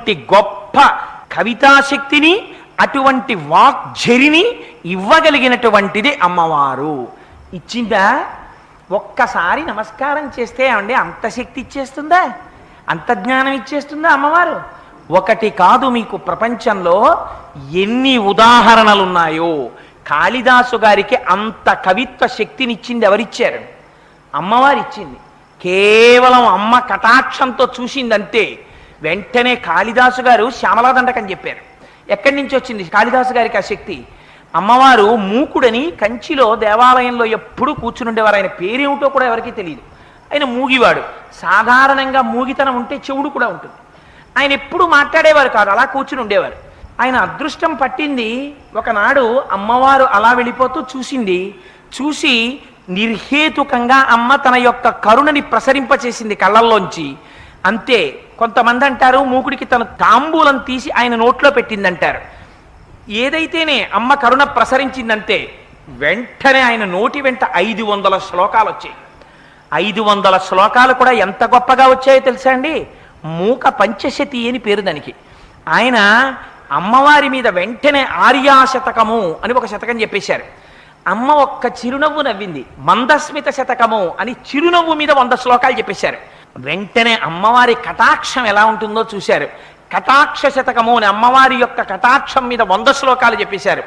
అటువంటి గొప్ప కవితాశక్తిని అటువంటి వాగ్ఝరిని ఇవ్వగలిగినటువంటిది అమ్మవారు. ఇచ్చిందా? ఒక్కసారి నమస్కారం చేస్తే ఏమండి అంత శక్తి ఇచ్చేస్తుందా? అంత జ్ఞానం ఇచ్చేస్తుందా అమ్మవారు? ఒకటి కాదు, మీకు ప్రపంచంలో ఎన్ని ఉదాహరణలున్నాయో. కాళిదాసు గారికి అంత కవిత్వ శక్తినిచ్చింది ఎవరిచ్చారు? అమ్మవారు ఇచ్చింది. కేవలం అమ్మ కటాక్షంతో చూసిందంతే. వెంటనే కాళిదాసు గారు శ్యామలాదండకం చెప్పారు. ఎక్కడి నుంచి వచ్చింది కాళిదాసు గారికి ఆ శక్తి? అమ్మవారు మూకుడని కంచిలో దేవాలయంలో ఎప్పుడూ కూర్చునుండేవారు. ఆయన పేరేమిటో కూడా ఎవరికీ తెలియదు. ఆయన మూగివాడు. సాధారణంగా మూగితనం ఉంటే చెవుడు కూడా ఉంటుంది. ఆయన ఎప్పుడు మాట్లాడేవారు కాదు, అలా కూర్చుని ఉండేవారు. ఆయన అదృష్టం పట్టింది. ఒకనాడు అమ్మవారు అలా వెళ్ళిపోతూ చూసింది. చూసి నిర్హేతుకంగా అమ్మ తన యొక్క కరుణని ప్రసరింపచేసింది కళ్ళల్లోంచి. అంతే. కొంతమంది అంటారు మూకుడికి తన తాంబూలం తీసి ఆయన నోట్లో పెట్టిందంటారు. ఏదైతేనే అమ్మ కరుణ ప్రసరించిందంటే వెంటనే ఆయన నోటి వెంట 500 శ్లోకాలు వచ్చాయి. 500 శ్లోకాలు కూడా ఎంత గొప్పగా వచ్చాయో తెలుసా అండి? మూక పంచశతి అని పేరు దానికి. ఆయన అమ్మవారి మీద వెంటనే ఆర్యాశతకము అని ఒక శతకం చెప్పేశారు. అమ్మ ఒక్క చిరునవ్వు నవ్వింది. మందస్మిత శతకము అని చిరునవ్వు మీద 100 శ్లోకాలు చెప్పేశారు. వెంటనే అమ్మవారి కటాక్షం ఎలా ఉంటుందో చూశారు. కటాక్ష శతకము అని అమ్మవారి యొక్క కటాక్షం మీద 100 శ్లోకాలు చెప్పేశారు.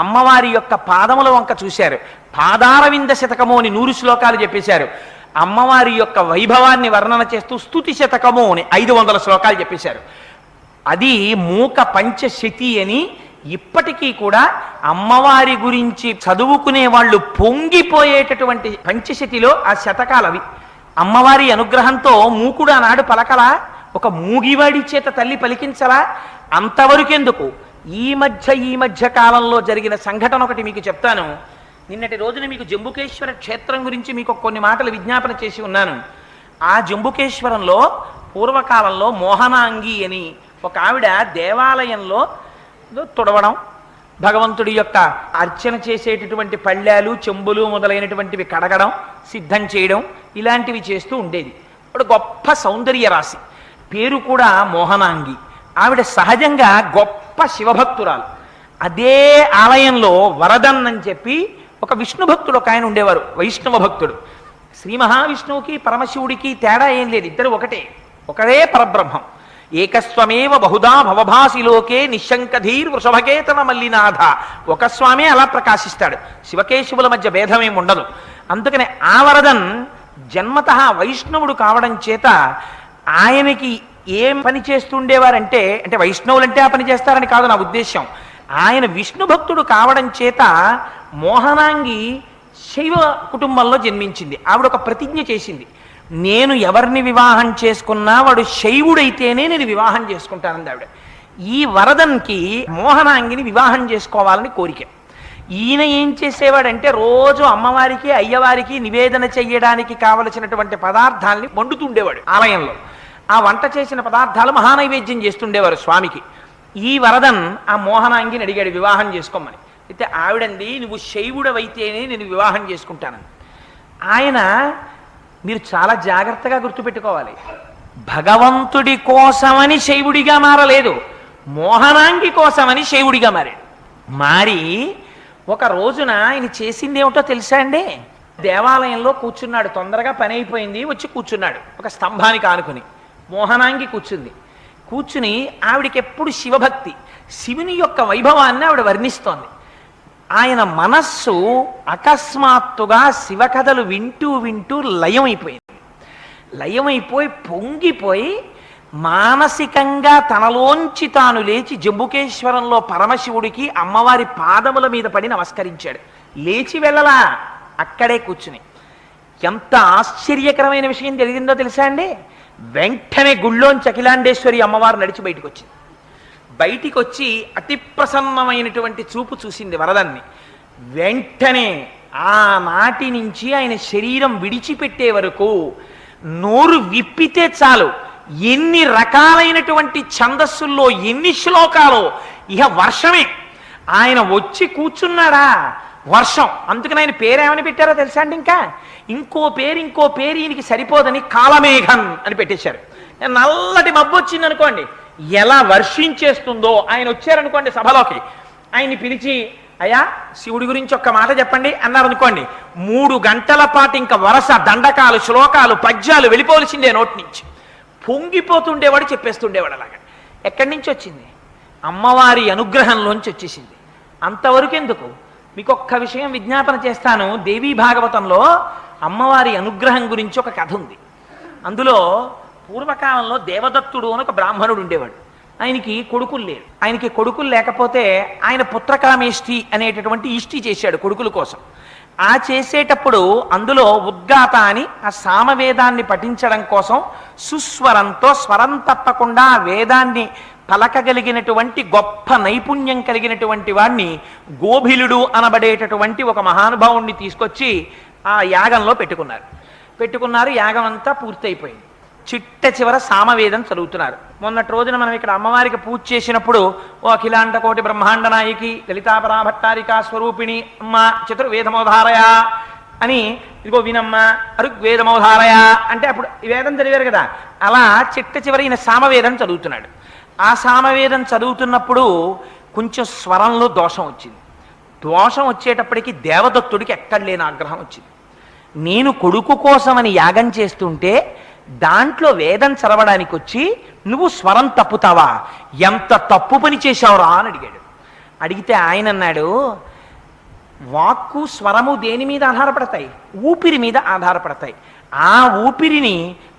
అమ్మవారి యొక్క పాదముల వంక చూశారు. పాదారవింద శతకము అని 100 శ్లోకాలు చెప్పేశారు. అమ్మవారి యొక్క వైభవాన్ని వర్ణన చేస్తూ స్తుతి శతకము అని 500 శ్లోకాలు చెప్పేశారు. అది మూక పంచశతి అని ఇప్పటికీ కూడా అమ్మవారి గురించి చదువుకునే వాళ్ళు పొంగిపోయేటటువంటి పంచశతిలో ఆ శతకాలు అవి. అమ్మవారి అనుగ్రహంతో మూకుడు ఆనాడు పలకలా, ఒక మూగివాడి చేత తల్లి పలికించలా? అంతవరకెందుకు, ఈ మధ్య కాలంలో జరిగిన సంఘటన ఒకటి మీకు చెప్తాను. నిన్నటి రోజున మీకు జంబుకేశ్వర క్షేత్రం గురించి మీకు కొన్ని మాటలు విజ్ఞాపన చేసి ఉన్నాను. ఆ జంబుకేశ్వరంలో పూర్వకాలంలో మోహనాంగి అని ఒక ఆవిడ దేవాలయంలో తుడవడం, భగవంతుడి యొక్క అర్చన చేసేటటువంటి పళ్ళాలు చెంబులు మొదలైనటువంటివి కడగడం, సిద్ధం చేయడం, ఇలాంటివి చేస్తూ ఉండేది. ఆవిడ గొప్ప సౌందర్య రాశి, పేరు కూడా మోహనాంగి. ఆవిడ సహజంగా గొప్ప శివభక్తురాలు. అదే ఆలయంలో వరదన్ అని చెప్పి ఒక విష్ణు భక్తుడు ఒక ఆయన ఉండేవారు, వైష్ణవ భక్తుడు. శ్రీ మహావిష్ణువుకి పరమశివుడికి తేడా ఏం లేదు, ఇద్దరు ఒకటే పరబ్రహ్మం. ఏకస్వమేవ బహుదా భవభాసిలోకే నిశంకధీర్ వృషభకేతన మల్లినాథ. ఒక స్వామి అలా ప్రకాశిస్తాడు, శివకేశవుల మధ్య భేదమేం ఉండదు. అందుకనే ఆ వరదన్ జన్మతః వైష్ణవుడు కావడం చేత ఆయనకి ఏం పని చేస్తుండేవారంటే, అంటే వైష్ణవులంటే ఆ పని చేస్తారని కాదు నా ఉద్దేశం, ఆయన విష్ణు భక్తుడు కావడం చేత మోహనాంగి శైవ కుటుంబంలో జన్మించింది. ఆవిడ ఒక ప్రతిజ్ఞ చేసింది, నేను ఎవరిని వివాహం చేసుకున్నా వాడు శైవుడైతేనే నేను వివాహం చేసుకుంటానంది ఆవిడ. ఈ వరదన్కి మోహనాంగిని వివాహం చేసుకోవాలని కోరిక. ఈయన ఏం చేసేవాడంటే రోజు అమ్మవారికి అయ్యవారికి నివేదన చెయ్యడానికి కావలసినటువంటి పదార్థాలని వండుతుండేవాడు ఆలయంలో. ఆ వంట చేసిన పదార్థాలు మహానైవేద్యం చేస్తుండేవారు స్వామికి. ఈ వరదన్ ఆ మోహనాంగిని అడిగాడు వివాహం చేసుకోమని. అయితే ఆవిడంది, నువ్వు శైవుడవైతేనే నేను వివాహం చేసుకుంటానని. ఆయన, మీరు చాలా జాగ్రత్తగా గుర్తుపెట్టుకోవాలి, భగవంతుడి కోసమని శైవుడిగా మారలేదు, మోహనాంగి కోసమని శైవుడిగా మారాడు. మారి ఒక రోజున ఆయన చేసింది ఏమిటో తెలుసా అండి? దేవాలయంలో కూర్చున్నాడు, తొందరగా పని అయిపోయింది, వచ్చి కూర్చున్నాడు ఒక స్తంభానికి ఆనుకుని. మోహనాంగి కూర్చుంది. కూర్చుని ఆవిడికి ఎప్పుడు శివభక్తి, శివుని యొక్క వైభవాన్ని ఆవిడ వర్ణిస్తోంది. ఆయన మనస్సు అకస్మాత్తుగా శివకథలు వింటూ వింటూ లయమైపోయి పొంగిపోయి మానసికంగా తనలోంచి తాను లేచి జంబుకేశ్వరంలో పరమశివుడికి అమ్మవారి పాదముల మీద పడి నమస్కరించాడు. లేచి వెళ్ళలా, అక్కడే కూర్చుని. ఎంత ఆశ్చర్యకరమైన విషయం జరిగిందో తెలుసా అండి? వెంటనే గుళ్ళోంచి అఖిలాండేశ్వరి అమ్మవారు నడిచి బయటకు వచ్చింది. బయటికి వచ్చి అతి ప్రసన్నమైనటువంటి చూపు చూసింది వరదన్ని. వెంటనే ఆనాటి నుంచి ఆయన శరీరం విడిచిపెట్టే వరకు నోరు విప్పితే చాలు ఎన్ని రకాలైనటువంటి ఛందస్సుల్లో ఎన్ని శ్లోకాలు, ఇహ వర్షమే. ఆయన వచ్చి కూర్చున్నాడా వర్షం. అందుకని ఆయన పేరేమని పెట్టారో తెలుసా అండి? ఇంకో పేరు ఈయనకి సరిపోదని కాలమేఘం అని పెట్టేశారు. నల్లటి మబ్బు వచ్చింది అనుకోండి, ఎలా వర్షించేస్తుందో. ఆయన వచ్చారనుకోండి సభలోకి, ఆయన్ని పిలిచి అయ్యా శివుడి గురించి ఒక్క మాట చెప్పండి అన్నారనుకోండి, 3 గంటల పాటు ఇంకా వరస దండకాలు, శ్లోకాలు, పద్యాలు వెళ్ళిపోవలసిందే నోటి నుంచి. పొంగిపోతుండేవాడు, చెప్పేస్తుండేవాడు. అలాగా ఎక్కడి నుంచి వచ్చింది? అమ్మవారి అనుగ్రహంలోంచి వచ్చేసింది. అంతవరకు ఎందుకు? మీకు ఒక్క విషయం విజ్ఞాపన చేస్తాను. దేవీ భాగవతంలో అమ్మవారి అనుగ్రహం గురించి ఒక కథ ఉంది. అందులో పూర్వకాలంలో దేవదత్తుడు అని ఒక బ్రాహ్మణుడు ఉండేవాడు. ఆయనకి కొడుకులు లేరు. ఆయనకి కొడుకులు లేకపోతే ఆయన పుత్రకామేష్టి అనేటటువంటి ఇష్టి చేశాడు కొడుకుల కోసం. ఆ చేసేటప్పుడు అందులో ఉద్గాత అని ఆ సామవేదాన్ని పఠించడం కోసం సుస్వరంతో, స్వరం తప్పకుండా ఆ వేదాన్ని పలకగలిగినటువంటి గొప్ప నైపుణ్యం కలిగినటువంటి వాడిని గోభిలుడు అనబడేటటువంటి ఒక మహానుభావుణ్ణి తీసుకొచ్చి ఆ యాగంలో పెట్టుకున్నారు. యాగం అంతా పూర్తయిపోయింది. చిట్ట చివర సామవేదం చదువుతున్నారు. మొన్నటి రోజున మనం ఇక్కడ అమ్మవారికి పూజ చేసినప్పుడు ఓ అఖిలాండ కోటి బ్రహ్మాండ నాయకి లలితాపరాభట్టారికా స్వరూపిణి అమ్మ చతుర్వేదమోధారయా అని, ఇదిగో వినమ్మ అరుగ్వేదమోధారయా అంటే అప్పుడు వేదం చదివారు కదా. అలా చిట్ట చివరి ఈయన సామవేదం చదువుతున్నాడు. ఆ సామవేదం చదువుతున్నప్పుడు కొంచెం స్వరంలో దోషం వచ్చింది. దోషం వచ్చేటప్పటికి దేవదత్తుడికి ఎక్కడ లేని ఆగ్రహం వచ్చింది. నేను కొడుకు కోసమని యాగం చేస్తుంటే దాంట్లో వేదం చదవడానికి వచ్చి నువ్వు స్వరం తప్పుతావా? ఎంత తప్పు పని చేశావురా అని అడిగాడు. అడిగితే ఆయన అన్నాడు, వాక్కు స్వరము దేని మీద ఆధారపడతాయి? ఊపిరి మీద ఆధారపడతాయి. ఆ ఊపిరిని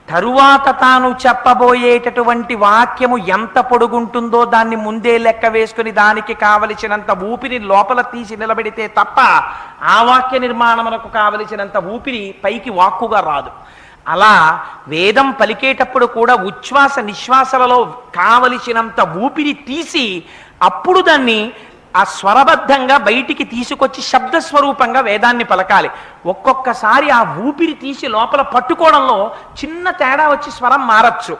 తరువాత తాను చెప్పబోయేటటువంటి వాక్యము ఎంత పొడుగుంటుందో దాన్ని ముందే లెక్క వేసుకుని దానికి కావలసినంత ఊపిరి లోపల తీసి నిలబెడితే తప్ప ఆ వాక్య నిర్మాణమునకు కావలసినంత ఊపిరి పైకి వాక్కుగా రాదు. అలా వేదం పలికేటప్పుడు కూడా ఉచ్ఛ్వాస నిశ్వాసలలో కావలసినంత ఊపిరి తీసి అప్పుడు దాన్ని ఆ స్వరబద్ధంగా బయటికి తీసుకొచ్చి శబ్దస్వరూపంగా వేదాన్ని పలకాలి. ఒక్కొక్కసారి ఆ ఊపిరి తీసి లోపల పట్టుకోవడంలో చిన్న తేడా వచ్చి స్వరం మారచ్చు.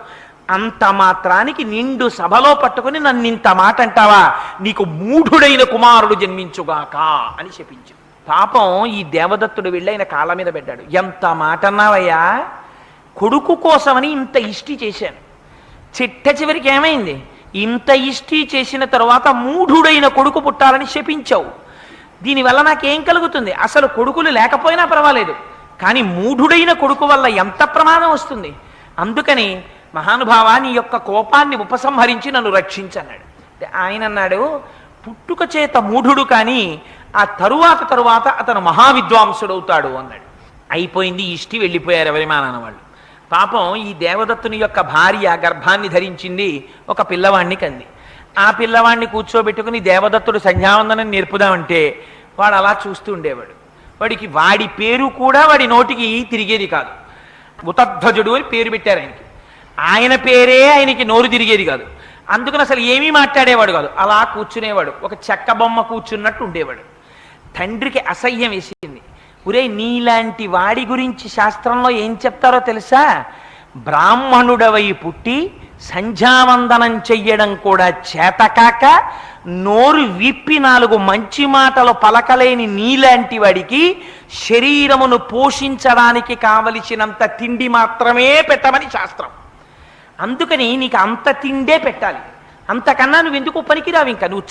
అంత మాత్రానికి నిండు సభలో పట్టుకుని నన్ను ఇంత మాట అంటావా, నీకు మూఢుడైన కుమారుడు జన్మించుగాక అని చెప్పించు. పాపం ఈ దేవదత్తుడు వెళ్ళైన కాళ్ళ మీద పెట్టాడు. ఎంత మాట అన్నావయ్యా, కొడుకు కోసమని ఇంత ఇష్టి చేశాను. చిట్ట చివరికి ఏమైంది? ఇంత ఇష్టి చేసిన తరువాత మూఢుడైన కొడుకు పుట్టాలని శపించావు. దీనివల్ల నాకేం కలుగుతుంది? అసలు కొడుకులు లేకపోయినా పర్వాలేదు, కానీ మూఢుడైన కొడుకు వల్ల ఎంత ప్రమాదం వస్తుంది. అందుకని మహానుభావా నీ యొక్క కోపాన్ని ఉపసంహరించి నన్ను రక్షించన్నాడు. ఆయన అన్నాడు, పుట్టుక చేత మూఢుడు కానీ ఆ తరువాత అతను మహావిద్వాంసుడవుతాడు అన్నాడు. అయిపోయింది. ఇష్టి వెళ్ళిపోయారు ఎవరి మానాన వాళ్ళు. పాపం ఈ దేవదత్తుని యొక్క భార్య గర్భాన్ని ధరించింది, ఒక పిల్లవాణ్ణి కంది. ఆ పిల్లవాణ్ణి కూర్చోబెట్టుకుని దేవదత్తుడు సంధ్యావందనం నేర్పుదామంటే వాడు అలా చూస్తూ ఉండేవాడు. వాడి పేరు కూడా వాడి నోటికి తిరిగేది కాదు. ఉతధ్వజుడు అని పేరు పెట్టారు ఆయనకి. ఆయన పేరే ఆయనకి నోరు తిరిగేది కాదు. అందుకని అసలు ఏమీ మాట్లాడేవాడు కాదు. అలా కూర్చునేవాడు, ఒక చెక్క బొమ్మ కూర్చున్నట్టు ఉండేవాడు. తండ్రికి అసహ్యం వేసింది. ఒరే, నీలాంటి వాడి గురించి శాస్త్రంలో ఏం చెప్తారో తెలుసా? బ్రాహ్మణుడవై పుట్టి సంధ్యావందనం చెయ్యడం కూడా చేతకాక నోరు విప్పి 4 మంచి మాటలు పలకలేని నీలాంటి వాడికి శరీరమును పోషించడానికి కావలసినంత తిండి మాత్రమే పెట్టమని శాస్త్రం. అందుకని నీకు అంత తిండే పెట్టాలి. అంతకన్నా నువ్వు ఎందుకు పనికిరావు. ఇంకా నువ్వు